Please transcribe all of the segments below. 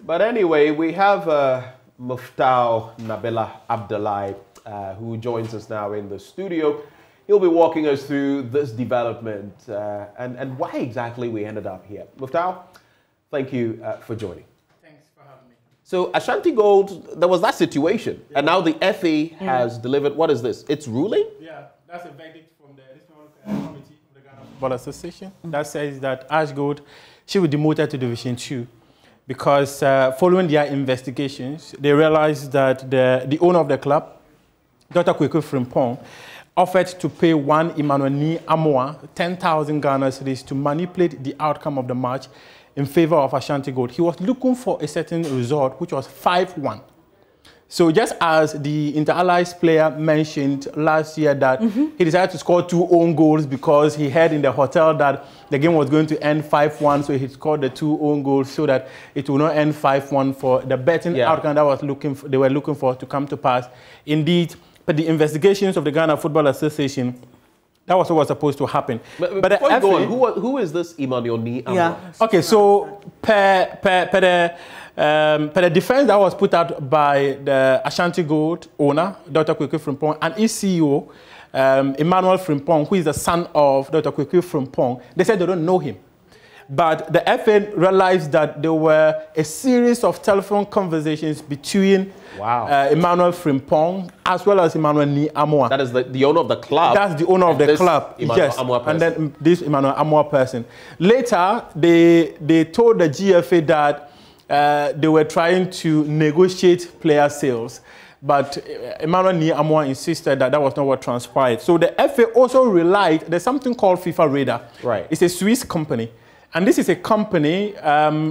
But anyway, we have Muftau Nabila Abdullahi, who joins us now in the studio. He'll be walking us through this development and why exactly we ended up here. Muftau, thank you for joining. Thanks for having me. So Ashanti Gold, there was that situation, and now the FA has delivered. What is this? It's ruling? Yeah, that's a verdict from the committee of the Ghana Football Association that says that Ashgold should be demoted to Division 2 because following their investigations, they realized that the owner of the club, Dr. Kweku Frimpong, offered to pay one Emmanuel Ni Amoa 10,000 Ghana cedis to manipulate the outcome of the match in favor of Ashanti Gold. He was looking for a certain result, which was 5-1. So just as the Inter-Allies player mentioned last year that he decided to score 2 own goals because he heard in the hotel that the game was going to end 5-1, so he scored the 2 own goals so that it will not end 5-1 for the betting outcome that they were looking for to come to pass. Indeed, but the investigations of the Ghana Football Association, that was what was supposed to happen. But the FA, who is this Emmanuel Ni Amoa? Yeah. Okay, so per the defense that was put out by the Ashanti Gold owner, Dr. Kweku Frimpong, and his CEO, Emmanuel Frimpong, who is the son of Dr. Kweku Frimpong, they said they don't know him. But the FA realized that there were a series of telephone conversations between Emmanuel Frimpong as well as Emmanuel Ni Amoa. That is the owner of the club. That's the owner of the club, yes. And then this Emmanuel Amoa person. Later, they told the GFA that they were trying to negotiate player sales. But Emmanuel Ni Amoa insisted that that was not what transpired. So the FA also relied, there's something called FIFA Radar. Right. It's a Swiss company. And this is a company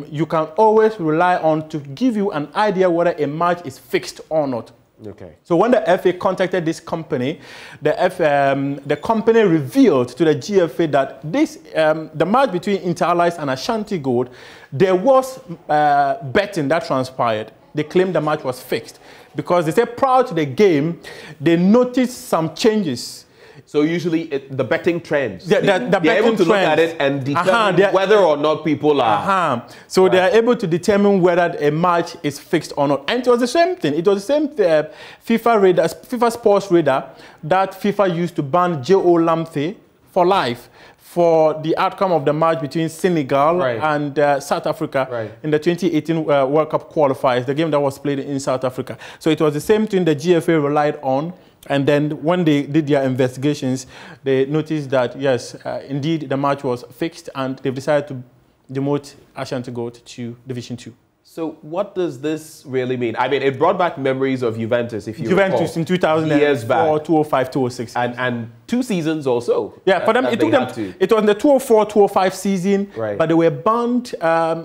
you can always rely on to give you an idea whether a match is fixed or not. Okay. So when the FA contacted this company, the company revealed to the GFA that this the match between Inter-Allies and Ashanti Gold, there was betting that transpired. They claimed the match was fixed because they said prior to the game, they noticed some changes. So usually the betting trends, they're able to look at it and determine whether or not people are. So they are able to determine whether a match is fixed or not. And it was the same thing. It was the same FIFA Sports Radar that FIFA used to ban J.O. Lamthe for life for the outcome of the match between Senegal and South Africa in the 2018 World Cup qualifiers, the game that was played in South Africa. So it was the same thing the GFA relied on. And then when they did their investigations, they noticed that, yes, indeed, the match was fixed and they've decided to demote Ashanti Gold to Division 2. So what does this really mean? I mean, it brought back memories of Juventus, if you recall. Juventus in 2004, 2005, 2006. And 2 seasons also. Yeah, for them, it took them, it was in the 2004, 2005 season, but they were banned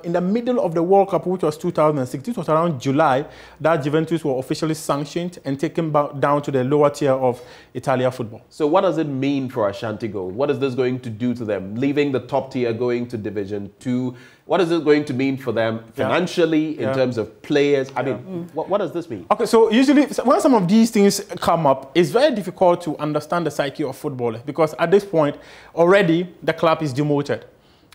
in the middle of the World Cup, which was 2006. This was around July that Juventus were officially sanctioned and taken down to the lower tier of Italian football. So what does it mean for Ashanti Gold? What is this going to do to them? Leaving the top tier, going to Division 2, what is it going to mean for them financially, in terms of players? I mean, what does this mean? Okay, so usually when some of these things come up, it's very difficult to understand the psyche of footballers because at this point, already the club is demoted.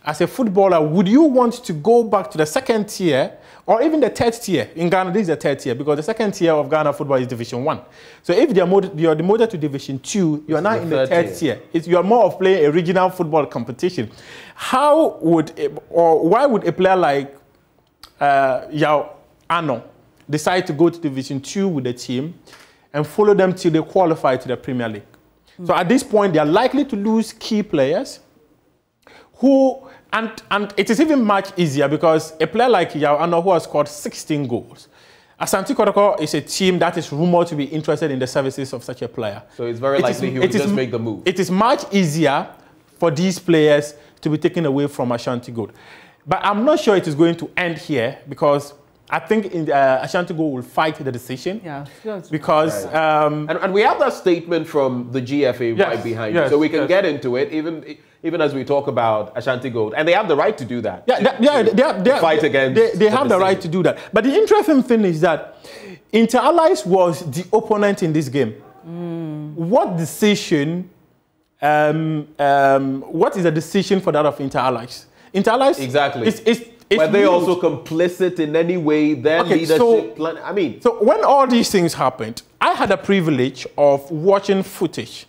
As a footballer, would you want to go back to the 2nd tier or even the 3rd tier? In Ghana, this is the 3rd tier because the 2nd tier of Ghana football is Division 1. So if you're demoted to Division 2, you're now in the 3rd tier. You're more of playing a regional football competition. How would, or why would a player like Yao Ano decide to go to Division 2 with the team and follow them till they qualify to the Premier League? So at this point, they are likely to lose key players who, and it is even much easier because a player like Yao Ano who has scored 16 goals. Asante Kotoko is a team that is rumored to be interested in the services of such a player. So it's very likely he will just make the move. It is much easier for these players to be taken away from Ashanti Gold. But I'm not sure it is going to end here because I think Ashanti Gold will fight the decision. Yeah, because and we have that statement from the GFA right behind you, so we can get into it even as we talk about Ashanti Gold, and they have the right to do that. They fight against. They have the right to do that. But the interesting thing is that Inter-Allies was the opponent in this game. What decision? What is the decision for that of Inter-Allies? Inter-Allies exactly. It's Were they also complicit in any way? Their leadership plan? I mean... So when all these things happened, I had the privilege of watching footage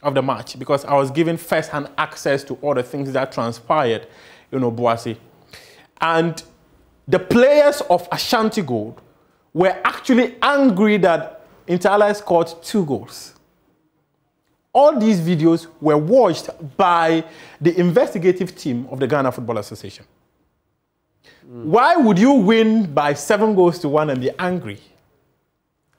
of the match because I was given first-hand access to all the things that transpired in Obuasi. And the players of Ashgold were actually angry that Inter scored 2 goals. All these videos were watched by the investigative team of the Ghana Football Association. Why would you win by 7 goals to 1 and be angry?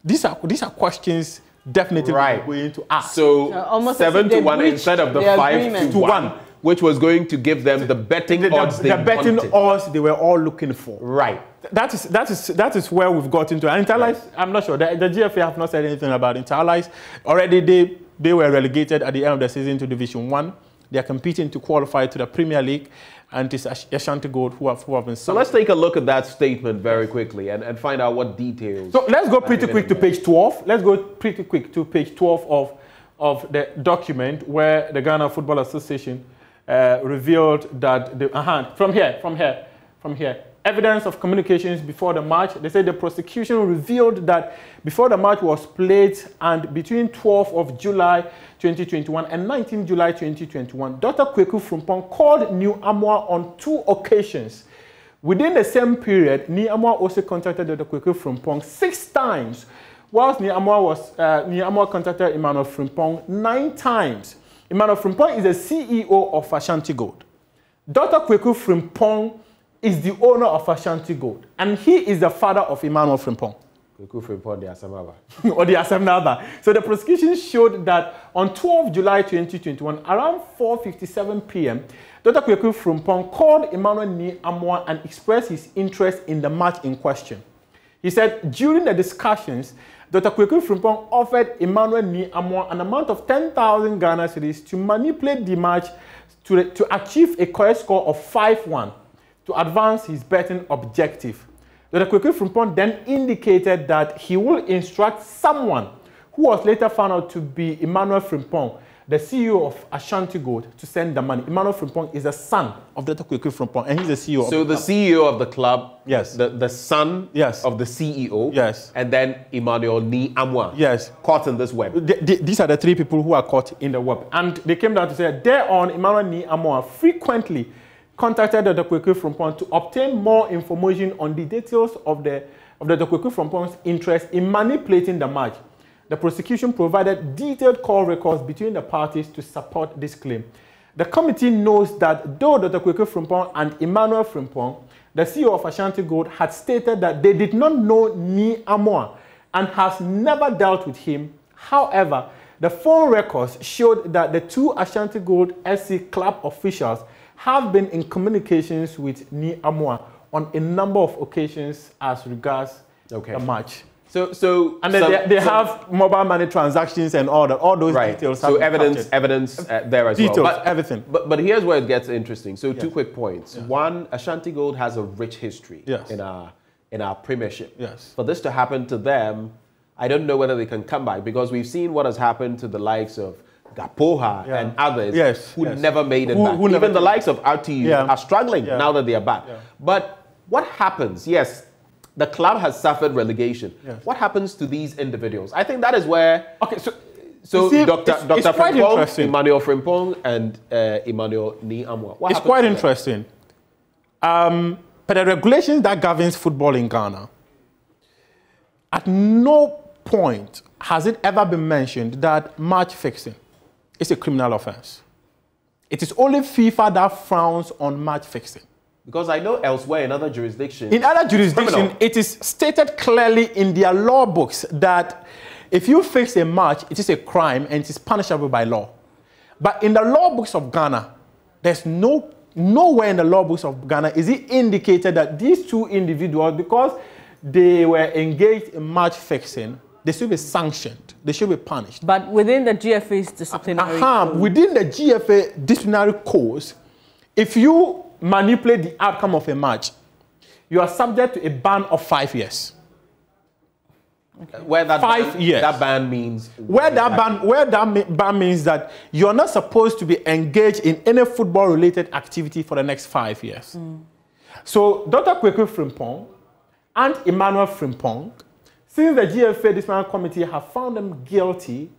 These are questions definitely we're going to ask. So 7 to 1 instead of the 5 to 1, which was going to give them the betting odds they wanted. The betting odds they were all looking for. Right. That is where we've got into. And Interlice, I'm not sure. The GFA have not said anything about Interlice. Already they were relegated at the end of the season to Division 1. They are competing to qualify to the Premier League, and it's Ashgold who have been. So let's take a look at that statement very quickly and find out what details. So let's go pretty quick to page 12. Let's go pretty quick to page 12 of the document where the Ghana Football Association revealed that from here. Evidence of communications before the match. They said the prosecution revealed that before the match was played and between 12th of July 2021 and 19th July 2021, Dr. Kweku Frimpong called New Amwa on 2 occasions. Within the same period, New Amwa also contacted Dr. Kweku Frimpong 6 times, whilst New Amwa contacted Emmanuel Frimpong 9 times. Emmanuel Frimpong is the CEO of Ashgold. Dr. Kweku Frimpong is the owner of Ashgold, and he is the father of Emmanuel Frimpong. Kweku Frimpong, the Asamaba. Or the Asamaba. So the prosecution showed that on 12 July 2021, around 4:57 p.m., Dr. Kweku Frimpong called Emmanuel Ni Amwa and expressed his interest in the match in question. He said during the discussions, Dr. Kweku Frimpong offered Emmanuel Ni Amwa an amount of 10,000 Ghana cedis to manipulate the match to achieve a correct score of 5-1. To advance his betting objective. Dr. Kweku Frimpong then indicated that he will instruct someone who was later found out to be Emmanuel Frimpong, the CEO of Ashgold, to send the money. Emmanuel Frimpong is the son of Dr. Kweku Frimpong, and he's the CEO of the club. So the CEO of the club, yes, the son of the CEO, yes, and then Emmanuel Ni Amwa, yes, caught in this web. These are the 3 people who are caught in the web. And they came down to say, thereon, Emmanuel Ni Amwa frequently contacted Dr. Kweku Frimpong to obtain more information on the details of Dr. Kweku Frimpong's interest in manipulating the match. The prosecution provided detailed call records between the parties to support this claim. The committee knows that though Dr. Kweku Frimpong and Emmanuel Frimpong, the CEO of Ashgold, had stated that they did not know Ni Amwa and has never dealt with him. However, the phone records showed that the 2 Ashgold SC club officials have been in communications with Ni Amwa on a number of occasions as regards the match. They have mobile money transactions and all those details. So evidence there as details, well. Everything. But here's where it gets interesting. So 2 quick points. One, Ashgold has a rich history in our premiership. Yes. For this to happen to them, I don't know whether they can come back, because we've seen what has happened to the likes of Gapoha and others who never made it back. Even the likes of RTU are struggling now that they are back. But what happens? Yes, the club has suffered relegation. What happens to these individuals? I think that is where... Okay, so see, Dr. Frimpong, Emmanuel Frimpong, and Emmanuel Ni Amwa. It's quite interesting. Per the regulations that governs football in Ghana, at no point has it ever been mentioned that match fixing is a criminal offense. It is only FIFA that frowns on match fixing. Because I know elsewhere in other jurisdictions... In other jurisdictions, it is stated clearly in their law books that if you fix a match, it is a crime and it is punishable by law. But in the law books of Ghana, there's nowhere in the law books of Ghana is it indicated that these 2 individuals, because they were engaged in match fixing, they should be sanctioned. They should be punished. But within the GFA's disciplinary code. Within the GFA disciplinary codes, if you manipulate the outcome of a match, you are subject to a ban of 5 years. Okay. Where that 5 years. That ban means... Where that ban means that you're not supposed to be engaged in any football-related activity for the next 5 years. So Dr. Kweku Frimpong and Emmanuel Frimpong, since the GFA disciplinary committee have found them guilty,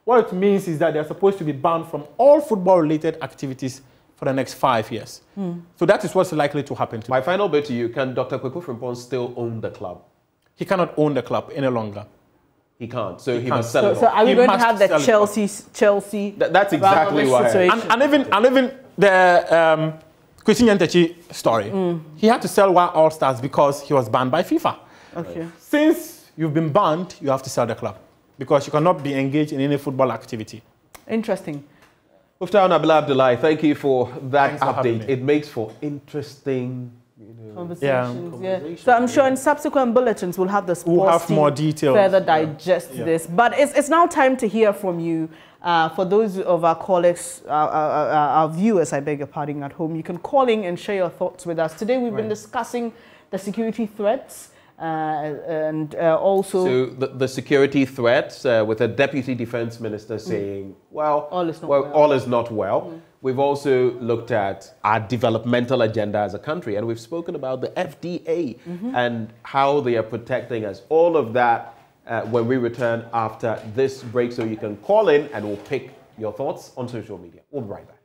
what it means is that they're supposed to be banned from all football-related activities for the next 5 years. So that is what's likely to happen to My final bit to you, can Dr. Kweku Frimpong still own the club? He cannot own the club any longer. He can't, so he can't. must sell it. So are we He going to must have the sell it. Chelsea? That's exactly why. And even the Christian Ntechi story, he had to sell Wild All Stars because he was banned by FIFA. Okay. Since you've been banned, you have to sell the club because you cannot be engaged in any football activity. Interesting. Muftau Nabila Abdullahi, thank you for that Thanks for having update. me. It makes for interesting, Conversations, yeah. So I'm sure in subsequent bulletins we'll have the sports We'll have team more details. further digest this. But it's now time to hear from you. For those of our colleagues, our viewers, I beg your pardon, at home, you can call in and share your thoughts with us. Today we've been discussing the security threats and also... So the security threats with a deputy defense minister saying, well, all is not well. All is not well. We've also looked at our developmental agenda as a country, and we've spoken about the FDA and how they are protecting us. All of that when we return after this break. So you can call in and we'll pick your thoughts on social media. We'll be right back.